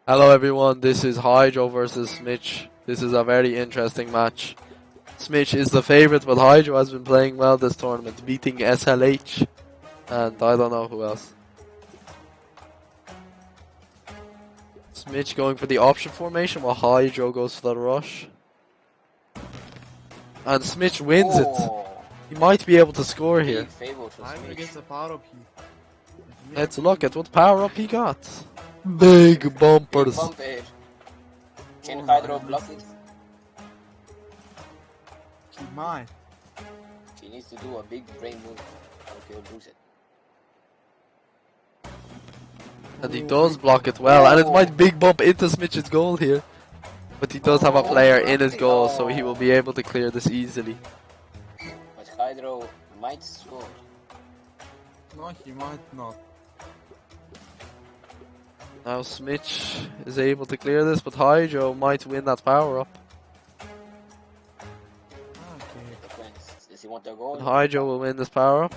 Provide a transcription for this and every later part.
Hello everyone, this is Hydro versus Smitch. This is a very interesting match. Smitch is the favourite, but Hydro has been playing well this tournament, beating SLH and I don't know who else. Smitch going for the option formation while Hydro goes for the rush. And Smitch wins it. He might be able to score here. Let's look at what power up he got. Big bumpers. Can Hydro block it? Keep mine. He needs to do a big brain move, or he'll lose it. And he does block it well, and it might big bump into Smitch's goal here. But he does have a player in his goal, so he will be able to clear this easily. But Hydro might score. No, he might not. Now Smitch is able to clear this, but Hydro might win that power up. Okay. Depends. Does he want the goal? And Hydro will win this power up.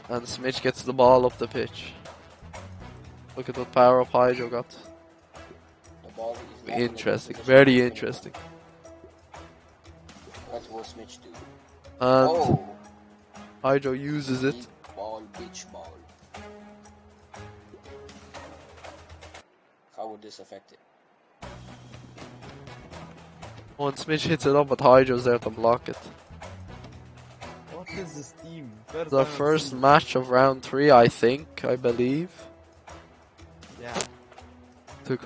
And Smitch gets the ball up the pitch. Look at what power up Hydro got. The ball is not Interesting, in the very position. interesting. What will Smitch do? And Hydro uses it. Big ball, bitch ball. How would this affect it? Once Smitch hits it up, but Hydro's there to block it. What is this team? The first match of round 3, I believe, Yeah. to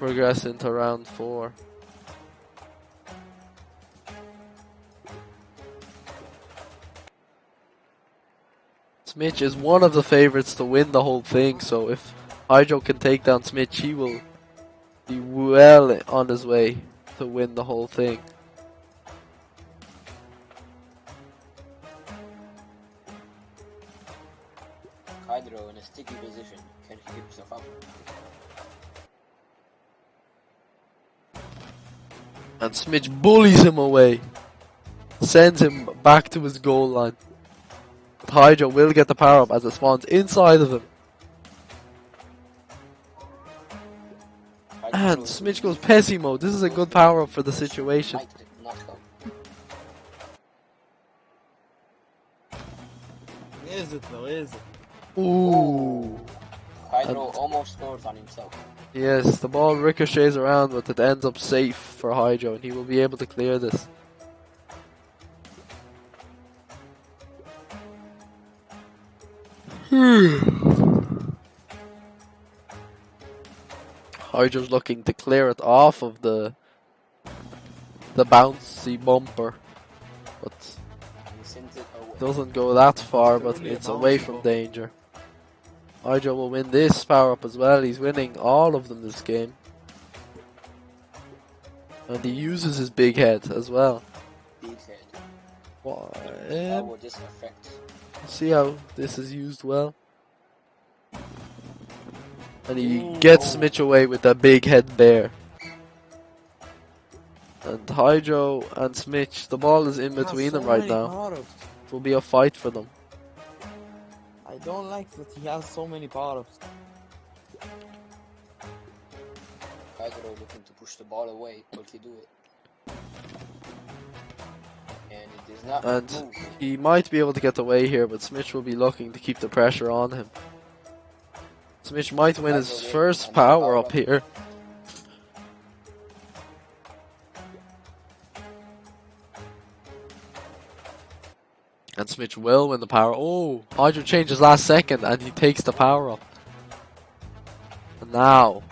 progress into round 4. Smitch is one of the favorites to win the whole thing, so if Hydro can take down Smitch, he will be well on his way to win the whole thing. Hydro in a sticky position. Can he keep himself up? And Smitch bullies him away, sends him back to his goal line. But Hydro will get the power up as it spawns inside of him. And Smitch goes Pessy mode. This is a good power up for the situation. Might not go. Is it though? Is it? Ooh. Hydro almost scores on himself. Yes, the ball ricochets around, but it ends up safe for Hydro, and he will be able to clear this. Hydro's looking to clear it off of the bouncy bumper, but He sends it away. doesn't go that far, but it's away from danger. Hydro will win this power up as well. He's winning all of them this game. And he uses his big head as well. Big head. Wow. How would this affect? See how this is used well. And he gets Smitch away with that big head bear. And Hydro and Smitch, the ball is in between them right now. It will be a fight for them. I don't like that he has so many power-ups. Hydro looking to push the ball away. Will he do it? And it is not And move. he might be able to get away here, but Smitch will be looking to keep the pressure on him. Smitch might win his first power up here. And Smitch will win the power. Oh, Hydro changes last second and he takes the power up. And now,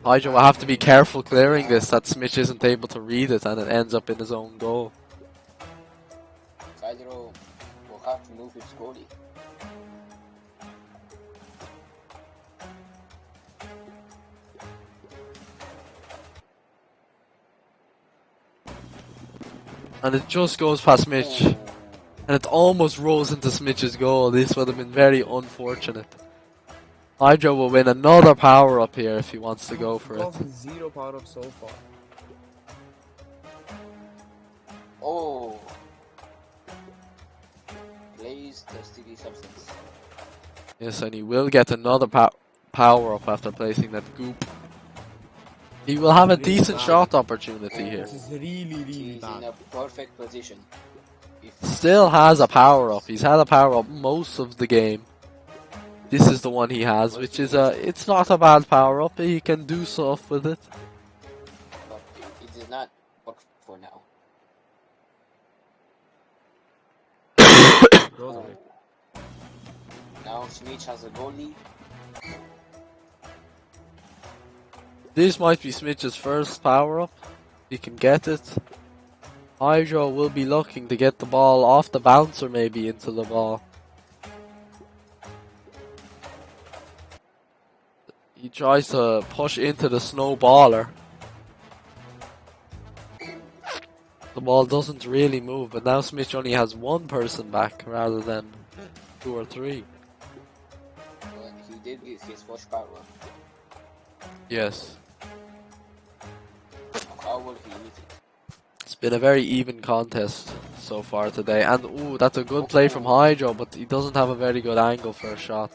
Hydro will have to be careful clearing this, that Smitch isn't able to read it and it ends up in his own goal. Hydro will have to move his goalie. And it just goes past Smitch. And it almost rolls into Smitch's goal. This would have been very unfortunate. Hydro will win another power up here if he wants to go for it. 0 power-ups so far. Oh. Blaze the sticky substance. Yes, and he will get another power power up after placing that goop. He will have a Really decent bad. shot opportunity here. This is really He's in bad. a perfect position. If Still he has a gets power up. this, He's had a power up most of the game. This is the one he has, which is it's not a bad power up. He can do stuff with it. but it did not work for now. Goes away. Now Smitch has a goal lead. This might be Smitch's first power up. He can get it. Hydro will be looking to get the ball off the bouncer, maybe into the ball. He tries to push into the snowballer. The ball doesn't really move, but now Smitch only has one person back rather than 2 or 3. But he did get his first power up. Yes. How will he use it? It's been a very even contest so far today. And ooh, that's a good play from Hydro, but he doesn't have a very good angle for a shot.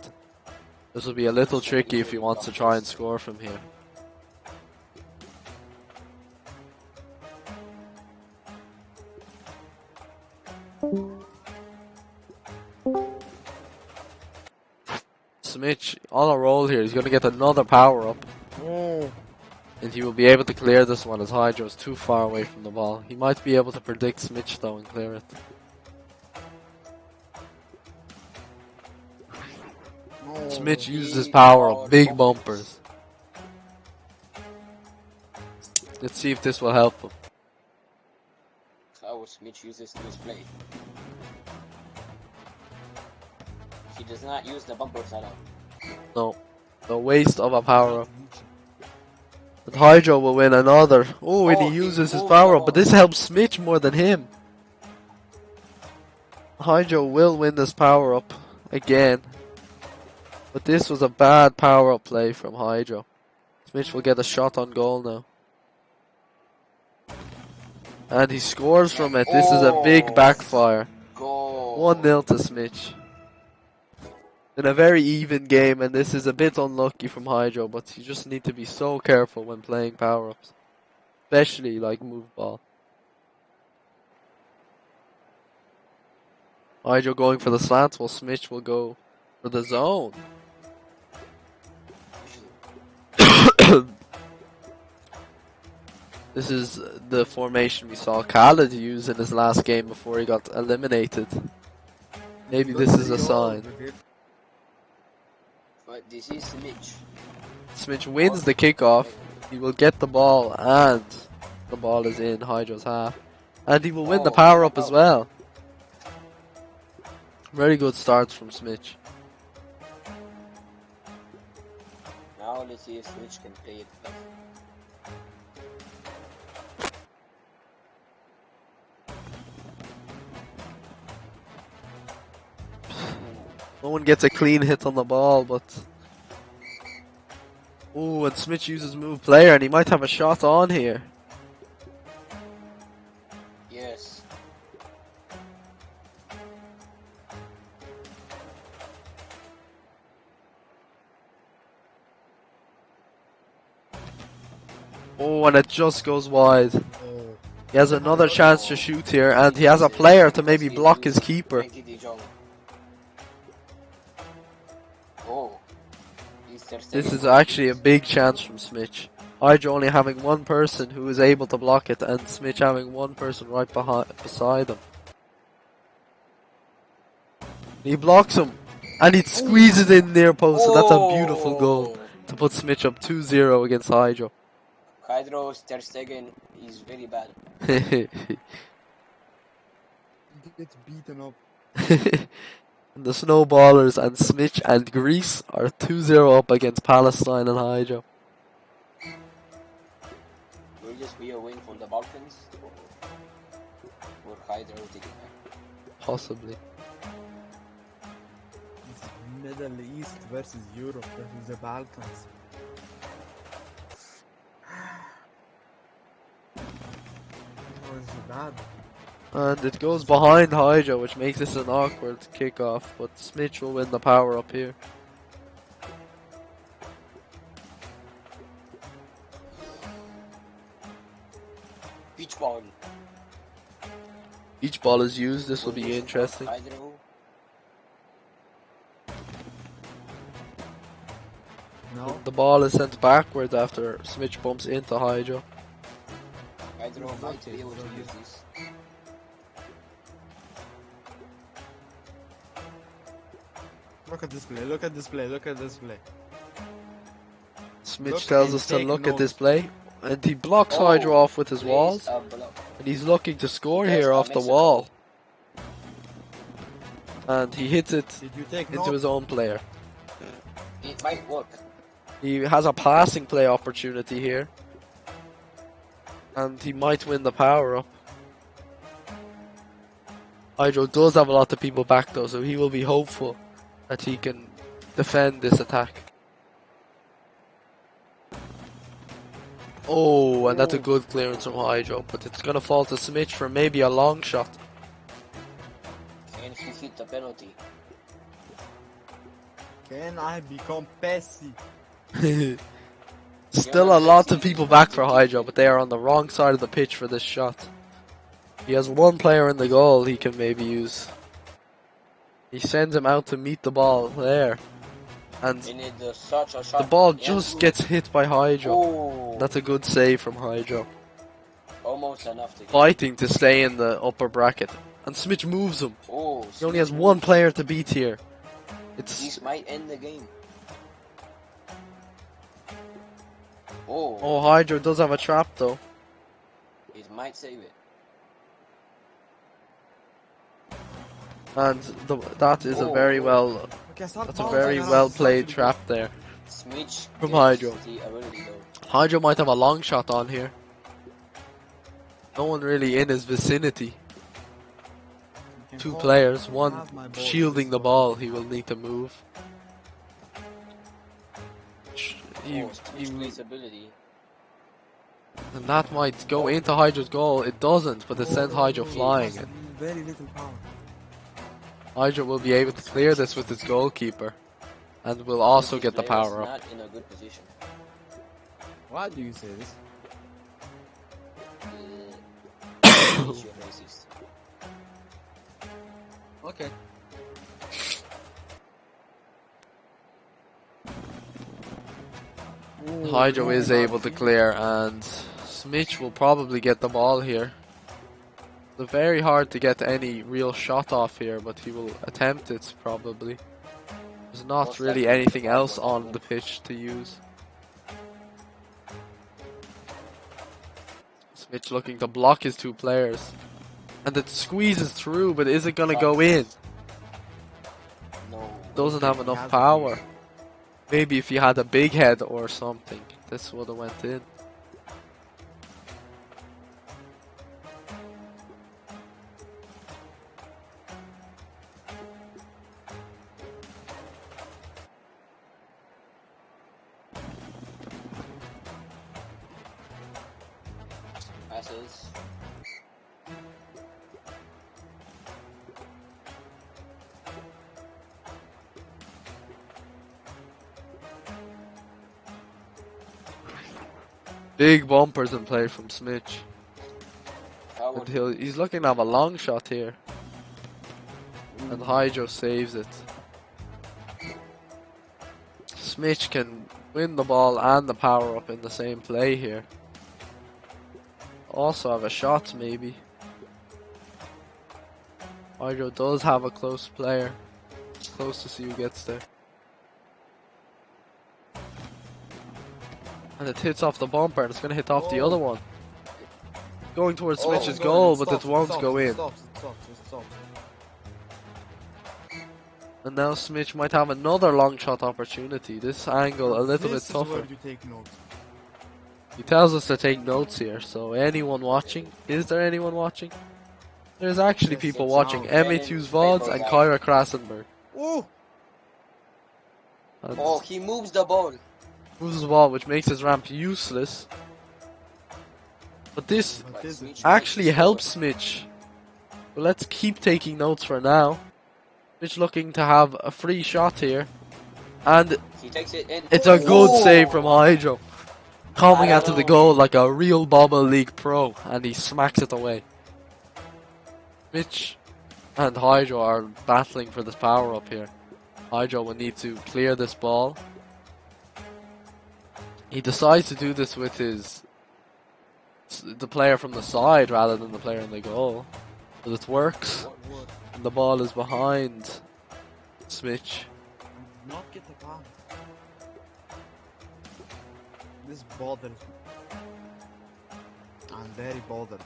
This will be a little tricky if he wants to try and score from here. Smitch on a roll here. He's going to get another power up. Oh, And he will be able to clear this one as Hydro is too far away from the ball. He might be able to predict Smitch though and clear it. no. Smitch uses his power up. Big bumpers. Let's see if this will help him. How Smitch uses this play. He does not use the bumpers at all. No. The waste of a power up. But Hydro will win another. Oh, and he uses his power up. But this helps Smitch more than him. Hydro will win this power up again. But this was a bad power up play from Hydro. Smitch will get a shot on goal now. And he scores from it. This is a big backfire. Goal. 1-0 to Smitch. In a very even game, and this is a bit unlucky from Hydro, but you just need to be so careful when playing power-ups. Especially like move ball. Hydro going for the slants, while Smitch will go for the zone. This is the formation we saw Khaled use in his last game before he got eliminated. Maybe this is a sign. But this is Smitch. Smitch wins the kickoff. He will get the ball, and the ball is in Hydro's half. And he will win the power up as well. Very good starts from Smitch. Now let's see if Smitch can play it better. No one gets a clean hit on the ball, but... Ooh, and Smitch uses move player, and he might have a shot on here. Yes. Oh, and it just goes wide. Oh. He has another chance to shoot here, and he has a player to maybe block his keeper. Oh. This is actually a big chance from Smitch. Hydro only having one person who is able to block it, and Smitch having one person right beside him. He blocks him, and he squeezes in near post, so that's a beautiful goal to put Smitch up 2-0 against Hydro. Hydro's Ter Stegen is very bad. He gets beaten up. And the Snowballers and Smitch and Greece are 2-0 up against Palestine and Hydro. Will this be a win for the Balkans? Or Hydro take it back? Possibly. It's Middle East versus Europe versus the Balkans. Oh, it's bad. And it goes behind Hydro, which makes this an awkward kickoff, but Smitch will win the power up here. Each ball. Each ball is used. This will be interesting. Hydro. No. The ball is sent backwards after Smitch bumps into Hydro. Hydro might be able to use this. Look at this play. Look at this play. Look at this play. Smitch Look tells and us to take look at this notes. play. And he blocks Oh, Hydro off with his Place walls. a block. And he's looking to score There's here a off the Mexico. wall. And he hits it Did you take into notes? his own player. It might work. He has a passing play opportunity here. And he might win the power up. Hydro does have a lot of people back though, so he will be hopeful that he can defend this attack. Oh, and that's a good clearance from Hydro, but it's gonna fall to Smitch for maybe a long shot. And he hit the penalty. Can I become Pessy? Still a lot of people back for Hydro, but they are on the wrong side of the pitch for this shot. He has one player in the goal he can maybe use. He sends him out to meet the ball there. And He need such a shot. the ball Yeah. just gets hit by Hydro. Oh, That's a good save from Hydro. almost enough to hit. Fighting to stay in the upper bracket. And Smitch moves him. Oh, He only has one player to beat here. It's This might end the game. Oh, Oh, Hydro does have a trap though. it might save it. And that is a very well Okay, start that's a bouncing very around, well start played to trap there. Smitch From gets Hydro. the ability though. Hydro might have a long shot on here. No one really in his vicinity. You can Two hold- players, you one have my ball. shielding the ball. He will need to move. He- Oh, Smitch plays ability. and that might go into Hydro's goal. It doesn't, but it sends Hydro Oh, flying. it has very little power. Hydro will be able to clear this with his goalkeeper. And will also This get the player is power up. Not in a good position. Why do you say this? Smitch, you're racist. Okay. Hydro is able to clear, and Smitch will probably get the ball here. It's very hard to get any real shot off here, but he will attempt it probably. There's not Most really likely anything the else ball will on the pitch to use. Smitch looking to block his two players. And it squeezes through, but is it gonna go in? No. Doesn't have He enough has power. Maybe if he had a big head or something, this would have went in. Passes. Big bumpers in play from Smitch. Forward. And he's looking to have a long shot here. And Hydro saves it. Smitch can win the ball and the power up in the same play here. Also have a shot maybe. Hydro does have a close player. Close to see who gets there. And it hits off the bumper and it's going to hit off the other one. Going towards Oh, Smitch's It goal, stops, but it won't stops, go it in. stops. And now Smitch might have another long shot opportunity. This angle a little bit This is tougher. where you take notes. He tells us to take notes here, so anyone watching? Is there anyone watching? There's actually Yes, people it's watching. now M82's Venom, VODs and Paper Kyra Krasenberg. Ooh! And Oh, he moves the ball. moves the ball, which makes his ramp useless. But this But But this Smitch actually might helps score. Smitch. But let's keep taking notes for now. Smitch looking to have a free shot here. And He takes it in. it's a good Oh! save from Hydro. Coming I out to the don't goal like a real Bobble League pro, and he smacks it away. Smitch and Hydro are battling for this power up here. Hydro will need to clear this ball. He decides to do this with the player from the side rather than the player in the goal. But it works. What? And the ball is behind Smitch. I did not get the ball. This bothers me. I'm very bothered.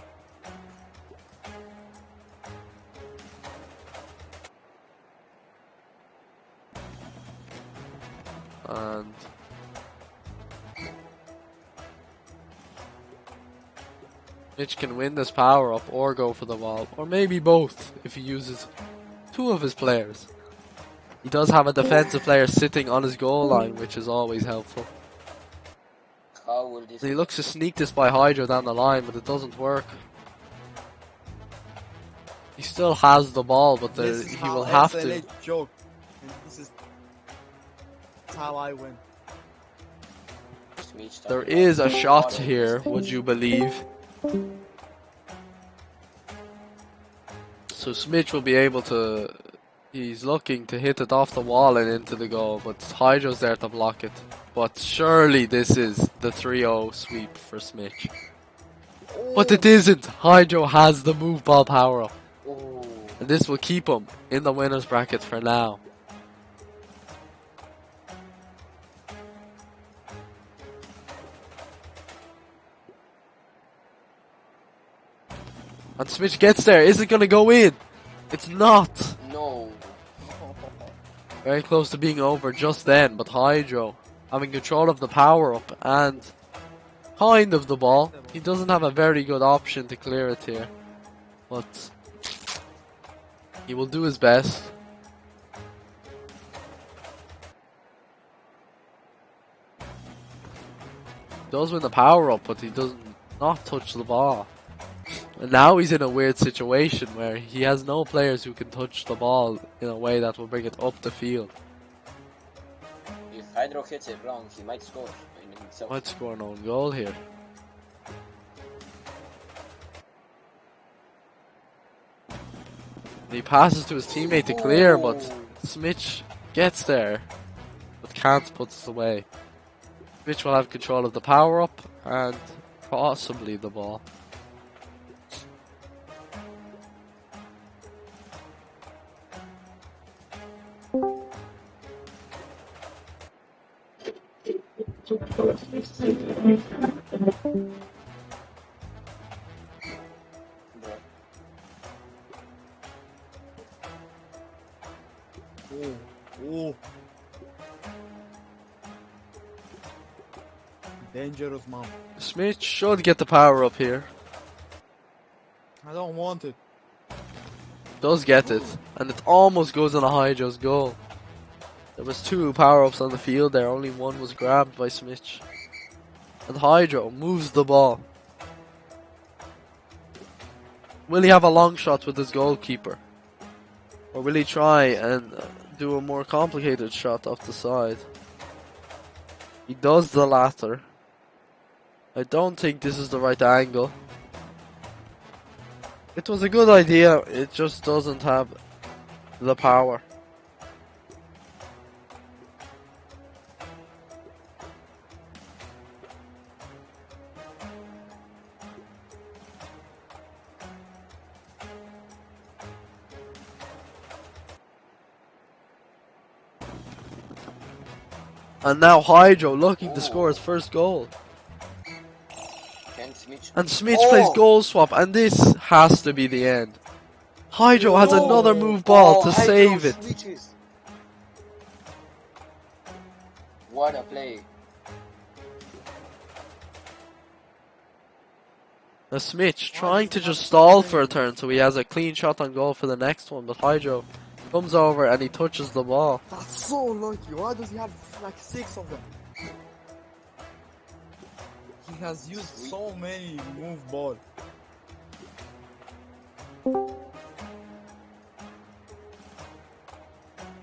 And Mitch can win this power up or go for the ball, or maybe both if he uses two of his players. He does have a defensive player sitting on his goal line, which is always helpful. How will this? And he looks to sneak this by Hydro down the line, but it doesn't work. He still has the ball, but he will have to. SLA joke. And this is how I win. Smitch There doesn't is a have shot water. here, would you believe? So Smitch will be able to. He's looking to hit it off the wall and into the goal, but Hydro's there to block it. But surely this is the 3-0 sweep for Smitch. But it isn't! Hydro has the move ball power up. Oh, And this will keep him in the winner's bracket for now. And Smitch gets there. Is it going to go in? It's not. no. Very close to being over just then, but Hydro having control of the power up and kind of the ball. He doesn't have a very good option to clear it here, but he will do his best. Does win the power up, but he does not touch the ball. And now he's in a weird situation where he has no players who can touch the ball in a way that will bring it up the field. If Hydro hits it wrong, he might score in himself. Might score an own goal here. And he passes to his teammate to clear, but Smitch gets there, but can't put it away. Smitch will have control of the power up and possibly the ball. Bro. Oh. Dangerous, mom. Smitch should get the power up here. I don't want it. Does get it, and it almost goes on a Hydro's goal. There was two power-ups on the field there, only one was grabbed by Smitch. And Hydro moves the ball. Will he have a long shot with his goalkeeper? Or will he try and do a more complicated shot off the side? He does the latter. I don't think this is the right angle. It was a good idea, it just doesn't have the power. And now Hydro looking to score his first goal. Can Smitch? And Smitch plays goal swap, and this has to be the end. Hydro has another move ball to Hydro save it. switches. What a play. Now Smitch trying to just stall for a turn so he has a clean shot on goal for the next one, but Hydro comes over and he touches the ball. That's so lucky. Why does he have like 6 of them? He has used so many move ball.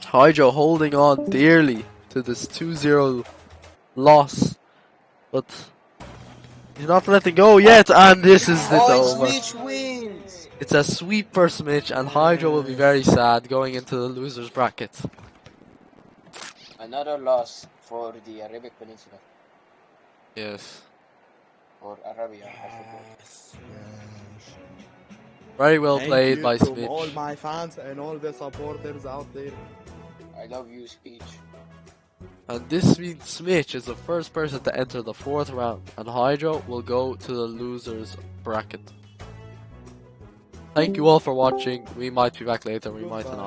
Hydro holding on dearly to this 2-0 loss, but You're not letting go yet, and this is it's Oh, over. Smitch wins! It's a sweep for Smitch, and Hydro will be very sad going into the losers bracket. Another loss for the Arabic Peninsula. Yes. Or Arabia, I forgot. Yes. Very well Thank played you by from all Smitch. my fans and all the supporters out there. I love you, Speech. And this means Smitch is the first person to enter the 4th round, and Hydro will go to the losers bracket. Thank you all for watching. We might be back later, we might not.